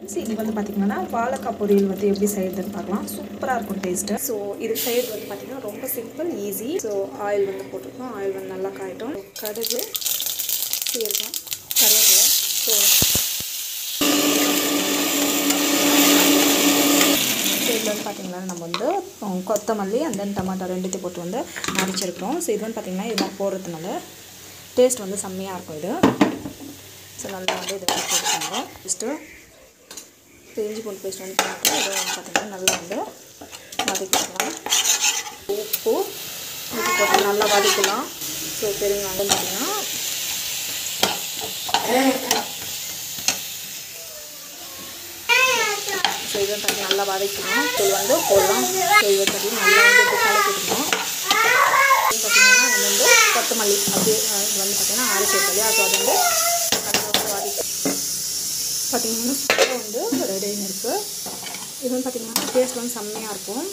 இது வந்து பார்த்திங்கன்னா வாழைக்காய் பொரியல் வந்து எப்படி செய்யறதுன்னு பார்க்கலாம். சூப்பராக இருக்கும் டேஸ்ட்டு. ஸோ இது செய்யறது வந்து பார்த்திங்கன்னா ரொம்ப சிம்பிள், ஈஸி. ஸோ ஆயில் வந்து போட்டிருக்கோம். ஆயில் வந்து நல்லா காயட்டும். கடுகு, சீரகம், கருவேப்பிலை. ஸோ இதில் வந்து பார்த்திங்கன்னா நம்ம வந்து கொத்தமல்லி அண்ட் தென் டமாட்டோ ரெண்டுத்தையும் போட்டு வந்து அரைச்சிருக்கிறோம். ஸோ இது வந்து பார்த்திங்கன்னா இது மாதிரி போடுறதுனால டேஸ்ட் வந்து செம்மையாக இருக்கும் இது. ஸோ நல்லா வந்து இதை போட்டுக்கோங்க. ஃபஸ்ட்டு இஞ்சி பூண்டு பேஸ்ட் வந்து போட்டு இதை வந்து பார்த்திங்கன்னா நல்லா வந்து வதக்கிக்கலாம். உப்பு போட்டு நல்லா வதக்கலாம். ஸோ பெருங்காயம் பார்த்திங்கன்னா ஸோ இதை பார்த்திங்கன்னா நல்லா வதக்கணும். இது வந்து போடலாம். ஸோ இதை பார்த்திங்கன்னா நல்லா வந்து இப்படி கலக்கிடணும். பார்த்திங்கன்னா நம்ம வந்து கொத்தமல்லி அப்படியே இது வந்து பார்த்திங்கன்னா அரைச்சி வைக்கலையா. ஸோ அது வந்து பார்த்திங்கன்னா சூப்பராக வந்து ரெடியாக இருக்குது. இது வந்து பார்த்திங்கன்னா டேஸ்ட் வந்து செம்மையாக இருக்கும்.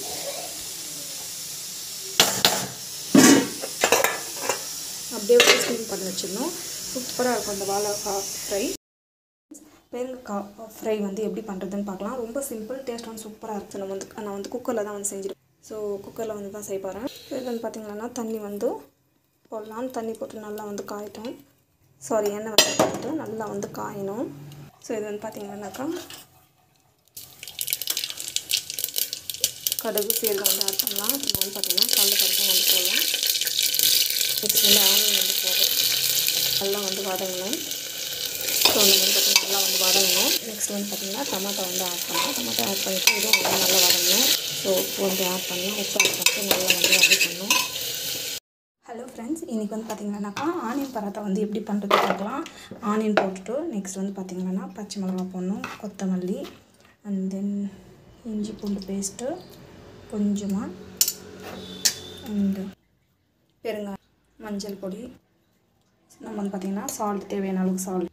அப்படியே ஸ்டீம் பண்ணி வச்சிடணும். சூப்பராக இருக்கும் அந்த வாழைக்காய் ஃப்ரை. பெருங்காய் ஃப்ரை வந்து எப்படி பண்ணுறதுன்னு பார்க்கலாம். ரொம்ப சிம்பிள், டேஸ்ட் வந்து சூப்பராக இருக்குது. நான் வந்து குக்கரில் தான் வந்து செஞ்சுருக்கேன். ஸோ குக்கரில் வந்து தான் செய்ய போகிறேன். இது வந்து பார்த்திங்கன்னா தண்ணி வந்து போடலாம். தண்ணி போட்டு நல்லா வந்து காயட்டும். எண்ணெய் வந்து போட்டு நல்லா வந்து காயணும். ஸோ இது வந்து பார்த்திங்கன்னாக்கா கடுகு, சீரகம் வந்து ஆட் பண்ணலாம். இப்போ வந்து பார்த்திங்கன்னா கடலைப்பருப்பு வந்து போடலாம். நெக்ஸ்ட் வந்து ஆனியன் வந்து போடுறோம். நல்லா வந்து வதங்கணும். ஸோ அந்த வந்து பார்த்திங்கன்னா நல்லா வந்து வதங்கணும். நெக்ஸ்ட் வந்து பார்த்திங்கன்னா டமாட்டோ வந்து ஆட் பண்ணலாம். டமாட்டோ ஆட் பண்ணிவிட்டு இதுவும் வந்து நல்லா வதங்கணும். ஸோ உப்பு வந்து ஆட் பண்ணலாம். உப்பு ஆட் பண்ணிட்டு நல்லா வந்து வதக்கணும். ஹலோ ஃப்ரெண்ட்ஸ், இன்றைக்கி வந்து பார்த்திங்கன்னாக்கா ஆனியன் பராத்தா வந்து எப்படி பண்ணுறது பார்க்கலாம். ஆனியன் போட்டுட்டு நெக்ஸ்ட் வந்து பார்த்திங்கன்னா பச்சை மிளகா போடணும், கொத்தமல்லி அண்ட் தென் இஞ்சி பூண்டு பேஸ்ட்டு கொஞ்சமாக அண்டு பெருங்காயம், மஞ்சள் பொடி, நம்ம வந்து பார்த்திங்கன்னா சால்ட் தேவையான அளவுக்கு சால்ட்.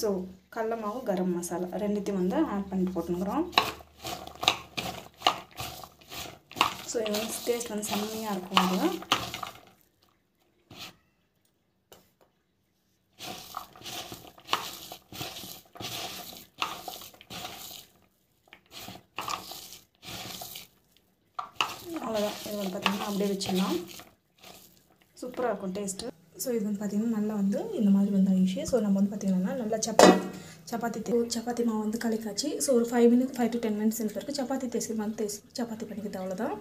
ஸோ கடல மாவு, கரம் மசாலா ரெண்டுத்தையும் வந்து ஆட் பண்ணிட்டு போட்டுக்கிறோம். ஸோ இது வந்து டேஸ்ட் வந்து செம்மையாக இருக்கும். அது அவ்வளோதான். இது வந்து பார்த்திங்கன்னா அப்படியே வச்சிடலாம். சூப்பராக இருக்கும் டேஸ்ட்டு. ஸோ இது வந்து பார்த்திங்கன்னா நல்லா வந்து இந்த மாதிரி வந்து ஆயிடுச்சு. ஸோ நம்ம வந்து பார்த்திங்கன்னா நல்லா சப்பாத்தி மாவு வந்து கலக்காச்சு. ஸோ ஒரு 5 to 10 மினிட்ஸ் இருக்குது. சப்பாத்தி பண்ணிக்கிது, அவ்வளோதான்.